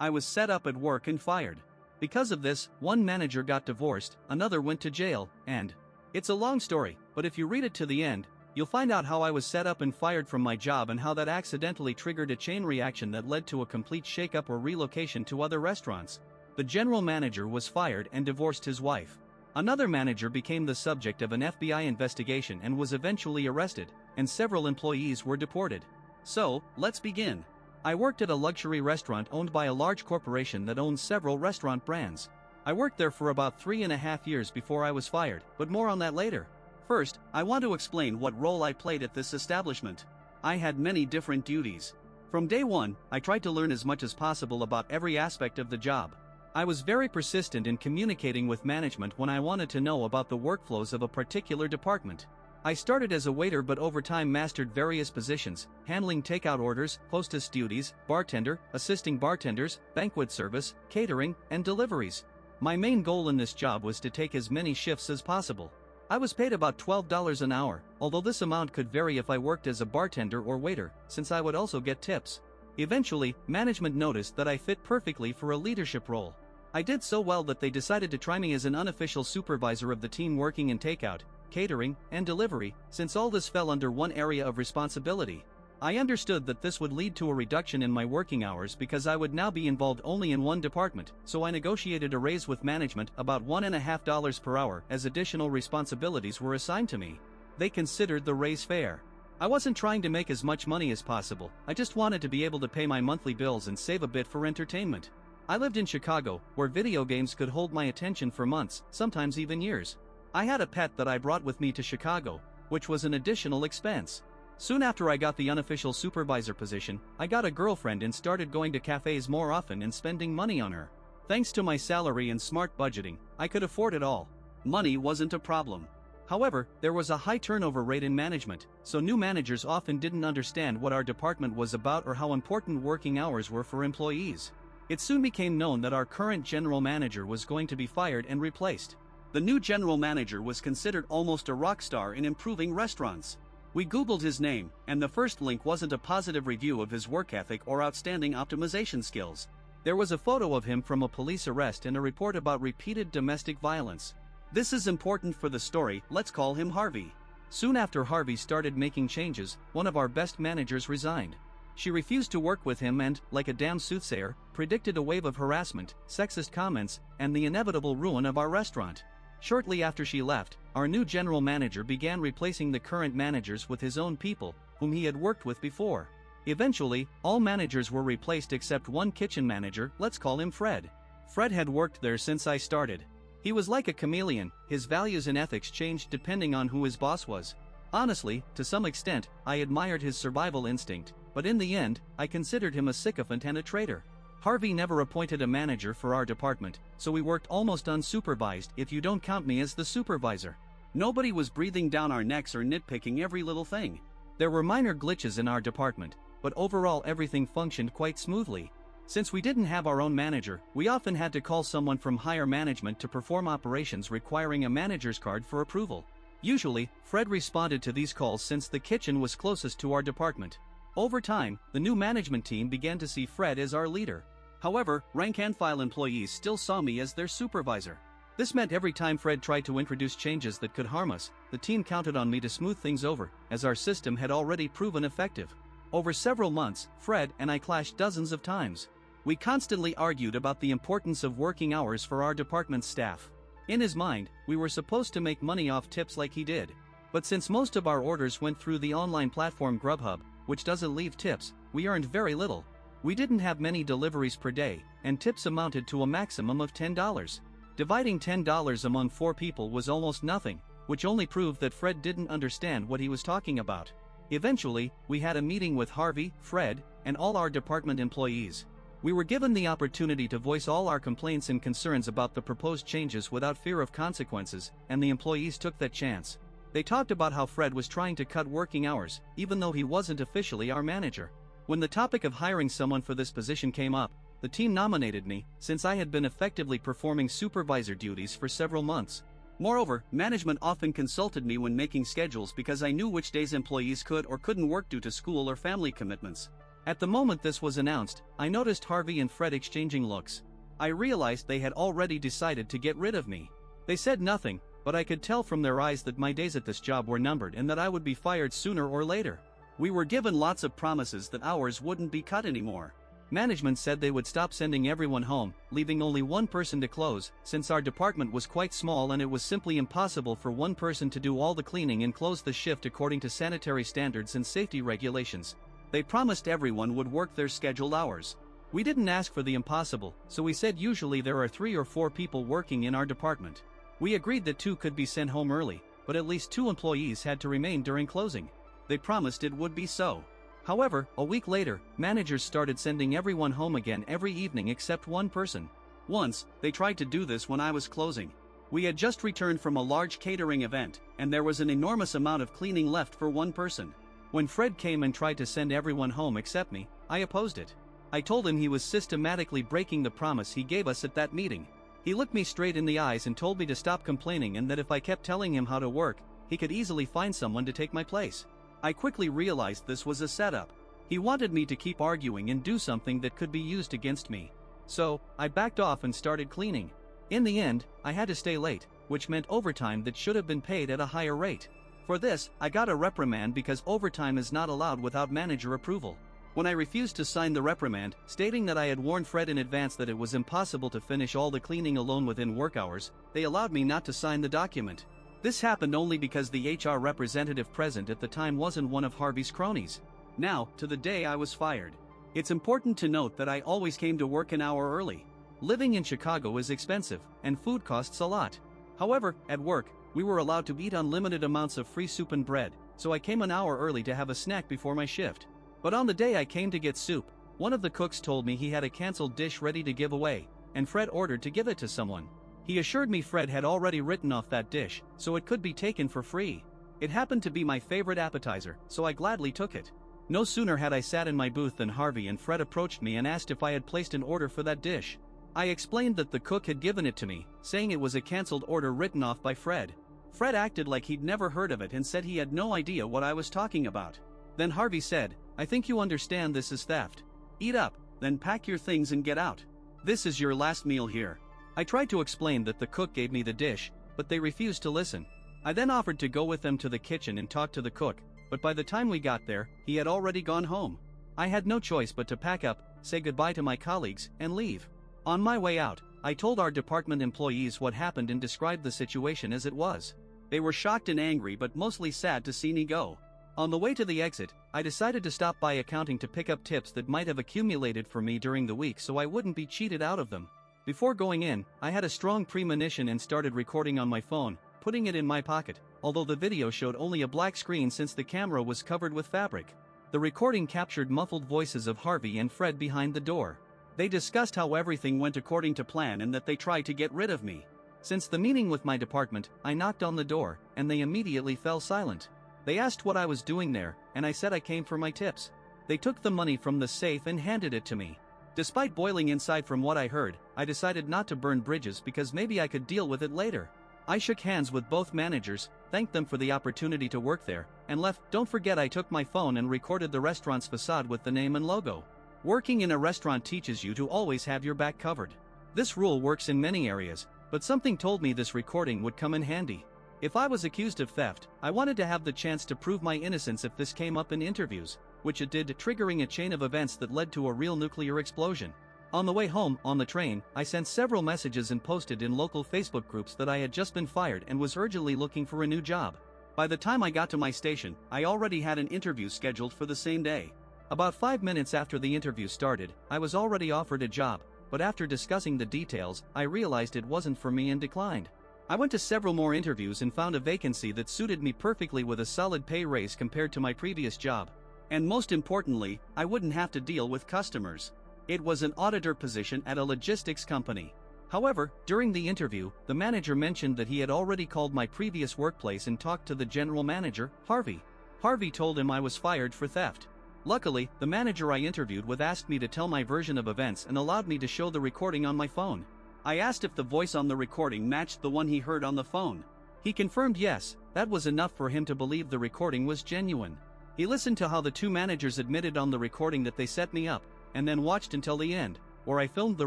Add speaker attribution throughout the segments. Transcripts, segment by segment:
Speaker 1: I was set up at work and fired. Because of this, one manager got divorced, another went to jail, and it's a long story, but if you read it to the end, you'll find out how I was set up and fired from my job and how that accidentally triggered a chain reaction that led to a complete shakeup or relocation to other restaurants. The general manager was fired and divorced his wife. Another manager became the subject of an FBI investigation and was eventually arrested, and several employees were deported. So, let's begin. I worked at a luxury restaurant owned by a large corporation that owns several restaurant brands. I worked there for about 3.5 years before I was fired, but more on that later. First, I want to explain what role I played at this establishment. I had many different duties. From day one, I tried to learn as much as possible about every aspect of the job. I was very persistent in communicating with management when I wanted to know about the workflows of a particular department. I started as a waiter but over time mastered various positions, handling takeout orders, hostess duties, bartender, assisting bartenders, banquet service, catering, and deliveries. My main goal in this job was to take as many shifts as possible. I was paid about $12 an hour, although this amount could vary if I worked as a bartender or waiter, since I would also get tips. Eventually, management noticed that I fit perfectly for a leadership role. I did so well that they decided to try me as an unofficial supervisor of the team working in takeout, catering, and delivery, since all this fell under one area of responsibility. I understood that this would lead to a reduction in my working hours because I would now be involved only in one department, so I negotiated a raise with management about $1.50 per hour as additional responsibilities were assigned to me. They considered the raise fair. I wasn't trying to make as much money as possible, I just wanted to be able to pay my monthly bills and save a bit for entertainment. I lived in Chicago, where video games could hold my attention for months, sometimes even years. I had a pet that I brought with me to Chicago, which was an additional expense. Soon after I got the unofficial supervisor position, I got a girlfriend and started going to cafes more often and spending money on her. Thanks to my salary and smart budgeting, I could afford it all. Money wasn't a problem. However, there was a high turnover rate in management, so new managers often didn't understand what our department was about or how important working hours were for employees. It soon became known that our current general manager was going to be fired and replaced. The new general manager was considered almost a rock star in improving restaurants. We Googled his name, and the first link wasn't a positive review of his work ethic or outstanding optimization skills. There was a photo of him from a police arrest and a report about repeated domestic violence. This is important for the story, let's call him Harvey. Soon after Harvey started making changes, one of our best managers resigned. She refused to work with him and, like a damn soothsayer, predicted a wave of harassment, sexist comments, and the inevitable ruin of our restaurant. Shortly after she left, our new general manager began replacing the current managers with his own people, whom he had worked with before. Eventually, all managers were replaced except one kitchen manager, let's call him Fred. Fred had worked there since I started. He was like a chameleon, his values and ethics changed depending on who his boss was. Honestly, to some extent, I admired his survival instinct, but in the end, I considered him a sycophant and a traitor. Harvey never appointed a manager for our department, so we worked almost unsupervised if you don't count me as the supervisor. Nobody was breathing down our necks or nitpicking every little thing. There were minor glitches in our department, but overall everything functioned quite smoothly. Since we didn't have our own manager, we often had to call someone from higher management to perform operations requiring a manager's card for approval. Usually, Fred responded to these calls since the kitchen was closest to our department. Over time, the new management team began to see Fred as our leader. However, rank-and-file employees still saw me as their supervisor. This meant every time Fred tried to introduce changes that could harm us, the team counted on me to smooth things over, as our system had already proven effective. Over several months, Fred and I clashed dozens of times. We constantly argued about the importance of working hours for our department's staff. In his mind, we were supposed to make money off tips like he did. But since most of our orders went through the online platform Grubhub, which doesn't leave tips, we earned very little. We didn't have many deliveries per day, and tips amounted to a maximum of $10. Dividing $10 among 4 people was almost nothing, which only proved that Fred didn't understand what he was talking about. Eventually, we had a meeting with Harvey, Fred, and all our department employees. We were given the opportunity to voice all our complaints and concerns about the proposed changes without fear of consequences, and the employees took that chance. They talked about how Fred was trying to cut working hours, even though he wasn't officially our manager. When the topic of hiring someone for this position came up, the team nominated me, since I had been effectively performing supervisor duties for several months. Moreover, management often consulted me when making schedules because I knew which days employees could or couldn't work due to school or family commitments. At the moment this was announced, I noticed Harvey and Fred exchanging looks. I realized they had already decided to get rid of me. They said nothing, but I could tell from their eyes that my days at this job were numbered and that I would be fired sooner or later. We were given lots of promises that hours wouldn't be cut anymore. Management said they would stop sending everyone home, leaving only one person to close, since our department was quite small and it was simply impossible for one person to do all the cleaning and close the shift according to sanitary standards and safety regulations. They promised everyone would work their scheduled hours. We didn't ask for the impossible, so we said usually there are 3 or 4 people working in our department. We agreed that 2 could be sent home early, but at least 2 employees had to remain during closing. They promised it would be so. However, a week later, managers started sending everyone home again every evening except one person. Once, they tried to do this when I was closing. We had just returned from a large catering event, and there was an enormous amount of cleaning left for one person. When Fred came and tried to send everyone home except me, I opposed it. I told him he was systematically breaking the promise he gave us at that meeting. He looked me straight in the eyes and told me to stop complaining and that if I kept telling him how to work, he could easily find someone to take my place. I quickly realized this was a setup. He wanted me to keep arguing and do something that could be used against me. So, I backed off and started cleaning. In the end, I had to stay late, which meant overtime that should have been paid at a higher rate. For this, I got a reprimand because overtime is not allowed without manager approval. When I refused to sign the reprimand, stating that I had warned Fred in advance that it was impossible to finish all the cleaning alone within work hours, they allowed me not to sign the document. This happened only because the HR representative present at the time wasn't one of Harvey's cronies. Now, to the day I was fired. It's important to note that I always came to work an hour early. Living in Chicago is expensive, and food costs a lot. However, at work, we were allowed to eat unlimited amounts of free soup and bread, so I came an hour early to have a snack before my shift. But on the day I came to get soup, one of the cooks told me he had a canceled dish ready to give away, and Fred ordered to give it to someone. He assured me Fred had already written off that dish, so it could be taken for free. It happened to be my favorite appetizer, so I gladly took it. No sooner had I sat in my booth than Harvey and Fred approached me and asked if I had placed an order for that dish. I explained that the cook had given it to me, saying it was a canceled order written off by Fred. Fred acted like he'd never heard of it and said he had no idea what I was talking about. Then Harvey said, "I think you understand this is theft. Eat up, then pack your things and get out. This is your last meal here." I tried to explain that the cook gave me the dish, but they refused to listen. I then offered to go with them to the kitchen and talk to the cook, but by the time we got there, he had already gone home. I had no choice but to pack up, say goodbye to my colleagues, and leave. On my way out, I told our department employees what happened and described the situation as it was. They were shocked and angry but mostly sad to see me go. On the way to the exit, I decided to stop by accounting to pick up tips that might have accumulated for me during the week so I wouldn't be cheated out of them. Before going in, I had a strong premonition and started recording on my phone, putting it in my pocket, although the video showed only a black screen since the camera was covered with fabric. The recording captured muffled voices of Harvey and Fred behind the door. They discussed how everything went according to plan and that they tried to get rid of me. Since the meeting with my department, I knocked on the door, and they immediately fell silent. They asked what I was doing there, and I said I came for my tips. They took the money from the safe and handed it to me. Despite boiling inside from what I heard, I decided not to burn bridges because maybe I could deal with it later. I shook hands with both managers, thanked them for the opportunity to work there, and left. Don't forget I took my phone and recorded the restaurant's facade with the name and logo. Working in a restaurant teaches you to always have your back covered. This rule works in many areas, but something told me this recording would come in handy. If I was accused of theft, I wanted to have the chance to prove my innocence if this came up in interviews, which it did, triggering a chain of events that led to a real nuclear explosion. On the way home, on the train, I sent several messages and posted in local Facebook groups that I had just been fired and was urgently looking for a new job. By the time I got to my station, I already had an interview scheduled for the same day. About 5 minutes after the interview started, I was already offered a job, but after discussing the details, I realized it wasn't for me and declined. I went to several more interviews and found a vacancy that suited me perfectly with a solid pay raise compared to my previous job. And most importantly, I wouldn't have to deal with customers. It was an auditor position at a logistics company. However, during the interview, the manager mentioned that he had already called my previous workplace and talked to the general manager, Harvey. Harvey told him I was fired for theft. Luckily, the manager I interviewed with asked me to tell my version of events and allowed me to show the recording on my phone. I asked if the voice on the recording matched the one he heard on the phone. He confirmed yes. That was enough for him to believe the recording was genuine. He listened to how the two managers admitted on the recording that they set me up, and then watched until the end, where I filmed the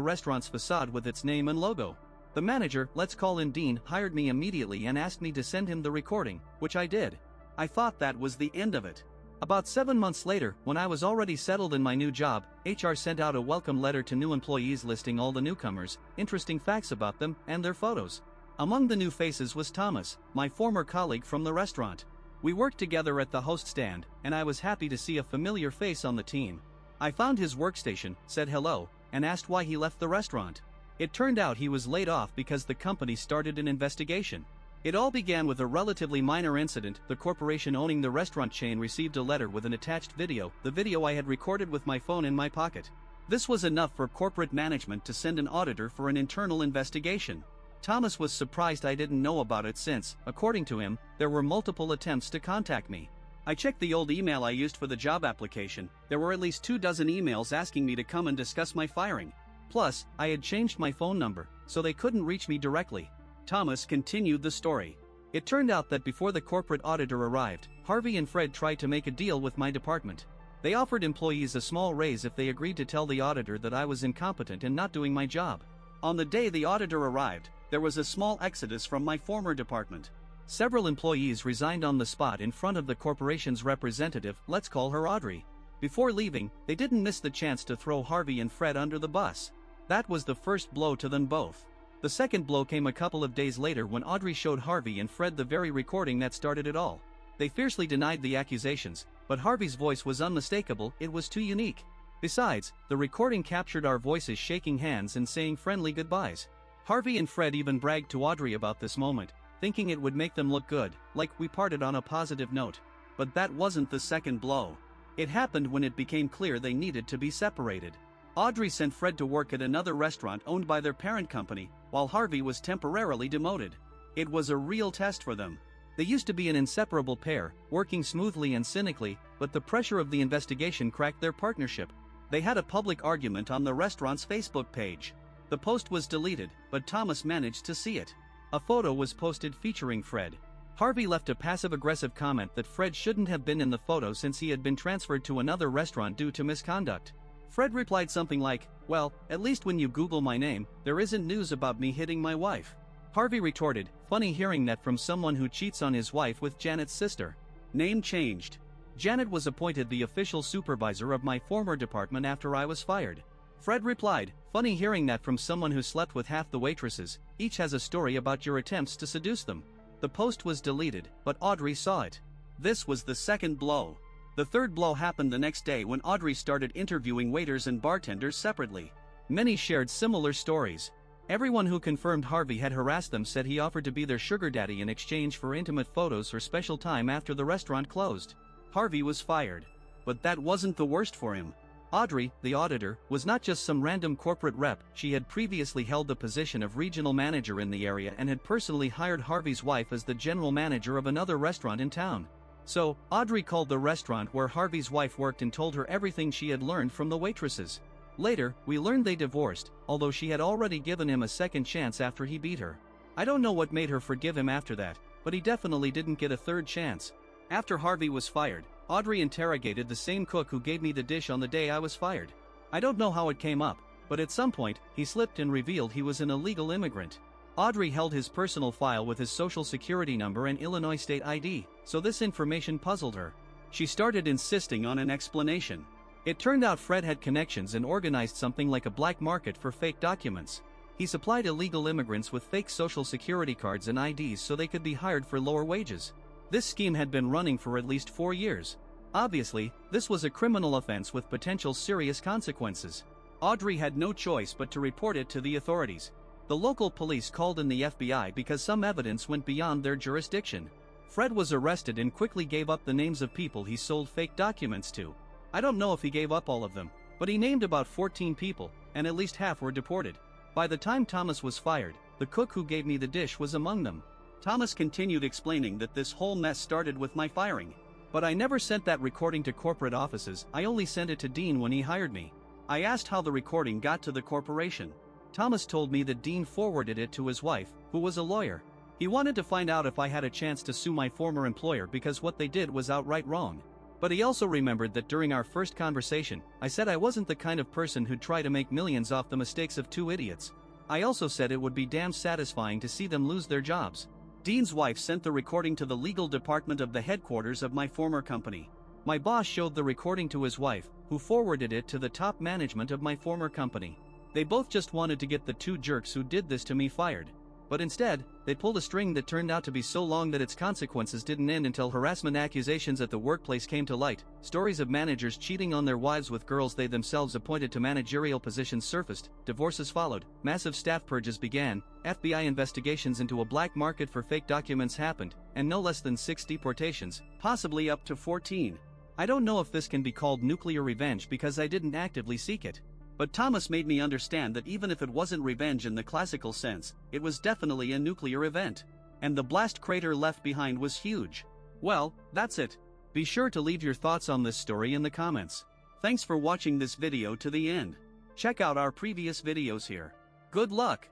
Speaker 1: restaurant's facade with its name and logo. The manager, let's call him Dean, hired me immediately and asked me to send him the recording, which I did. I thought that was the end of it. About 7 months later, when I was already settled in my new job, HR sent out a welcome letter to new employees listing all the newcomers, interesting facts about them, and their photos. Among the new faces was Thomas, my former colleague from the restaurant. We worked together at the host stand, and I was happy to see a familiar face on the team. I found his workstation, said hello, and asked why he left the restaurant. It turned out he was laid off because the company started an investigation. It all began with a relatively minor incident. The corporation owning the restaurant chain received a letter with an attached video, the video I had recorded with my phone in my pocket. This was enough for corporate management to send an auditor for an internal investigation. Thomas was surprised I didn't know about it since, according to him, there were multiple attempts to contact me. I checked the old email I used for the job application. There were at least 24 emails asking me to come and discuss my firing. Plus, I had changed my phone number, so they couldn't reach me directly. Thomas continued the story. It turned out that before the corporate auditor arrived, Harvey and Fred tried to make a deal with my department. They offered employees a small raise if they agreed to tell the auditor that I was incompetent and not doing my job. On the day the auditor arrived, there was a small exodus from my former department. Several employees resigned on the spot in front of the corporation's representative, let's call her Audrey. Before leaving, they didn't miss the chance to throw Harvey and Fred under the bus. That was the first blow to them both. The second blow came a couple of days later when Audrey showed Harvey and Fred the very recording that started it all. They fiercely denied the accusations, but Harvey's voice was unmistakable, it was too unique. Besides, the recording captured our voices shaking hands and saying friendly goodbyes. Harvey and Fred even bragged to Audrey about this moment, thinking it would make them look good, like we parted on a positive note. But that wasn't the second blow. It happened when it became clear they needed to be separated. Audrey sent Fred to work at another restaurant owned by their parent company, while Harvey was temporarily demoted. It was a real test for them. They used to be an inseparable pair, working smoothly and cynically, but the pressure of the investigation cracked their partnership. They had a public argument on the restaurant's Facebook page. The post was deleted, but Thomas managed to see it. A photo was posted featuring Fred. Harvey left a passive-aggressive comment that Fred shouldn't have been in the photo since he had been transferred to another restaurant due to misconduct. Fred replied something like, well, at least when you Google my name, there isn't news about me hitting my wife. Harvey retorted, funny hearing that from someone who cheats on his wife with Janet's sister. Name changed. Janet was appointed the official supervisor of my former department after I was fired. Fred replied, funny hearing that from someone who slept with half the waitresses, each has a story about your attempts to seduce them. The post was deleted, but Audrey saw it. This was the second blow. The third blow happened the next day when Audrey started interviewing waiters and bartenders separately. Many shared similar stories. Everyone who confirmed Harvey had harassed them said he offered to be their sugar daddy in exchange for intimate photos or special time after the restaurant closed. Harvey was fired. But that wasn't the worst for him. Audrey, the auditor, was not just some random corporate rep. She had previously held the position of regional manager in the area and had personally hired Harvey's wife as the general manager of another restaurant in town. So, Audrey called the restaurant where Harvey's wife worked and told her everything she had learned from the waitresses. Later, we learned they divorced, although she had already given him a second chance after he beat her. I don't know what made her forgive him after that, but he definitely didn't get a third chance. After Harvey was fired, Audrey interrogated the same cook who gave me the dish on the day I was fired. I don't know how it came up, but at some point, he slipped and revealed he was an illegal immigrant. Audrey held his personal file with his social security number and Illinois state ID, so this information puzzled her. She started insisting on an explanation. It turned out Fred had connections and organized something like a black market for fake documents. He supplied illegal immigrants with fake social security cards and IDs so they could be hired for lower wages. This scheme had been running for at least 4 years. Obviously, this was a criminal offense with potential serious consequences. Audrey had no choice but to report it to the authorities. The local police called in the FBI because some evidence went beyond their jurisdiction. Fred was arrested and quickly gave up the names of people he sold fake documents to. I don't know if he gave up all of them, but he named about 14 people, and at least half were deported. By the time Thomas was fired, the cook who gave me the dish was among them. Thomas continued explaining that this whole mess started with my firing. But I never sent that recording to corporate offices, I only sent it to Dean when he hired me. I asked how the recording got to the corporation. Thomas told me that Dean forwarded it to his wife, who was a lawyer. He wanted to find out if I had a chance to sue my former employer because what they did was outright wrong. But he also remembered that during our first conversation, I said I wasn't the kind of person who'd try to make millions off the mistakes of two idiots. I also said it would be damn satisfying to see them lose their jobs. Dean's wife sent the recording to the legal department of the headquarters of my former company. My boss showed the recording to his wife, who forwarded it to the top management of my former company. They both just wanted to get the two jerks who did this to me fired. But instead, they pulled a string that turned out to be so long that its consequences didn't end until harassment accusations at the workplace came to light, stories of managers cheating on their wives with girls they themselves appointed to managerial positions surfaced, divorces followed, massive staff purges began, FBI investigations into a black market for fake documents happened, and no less than 6 deportations, possibly up to 14. I don't know if this can be called nuclear revenge because I didn't actively seek it. But Thomas made me understand that even if it wasn't revenge in the classical sense, it was definitely a nuclear event. And the blast crater left behind was huge. Well, that's it. Be sure to leave your thoughts on this story in the comments. Thanks for watching this video to the end. Check out our previous videos here. Good luck!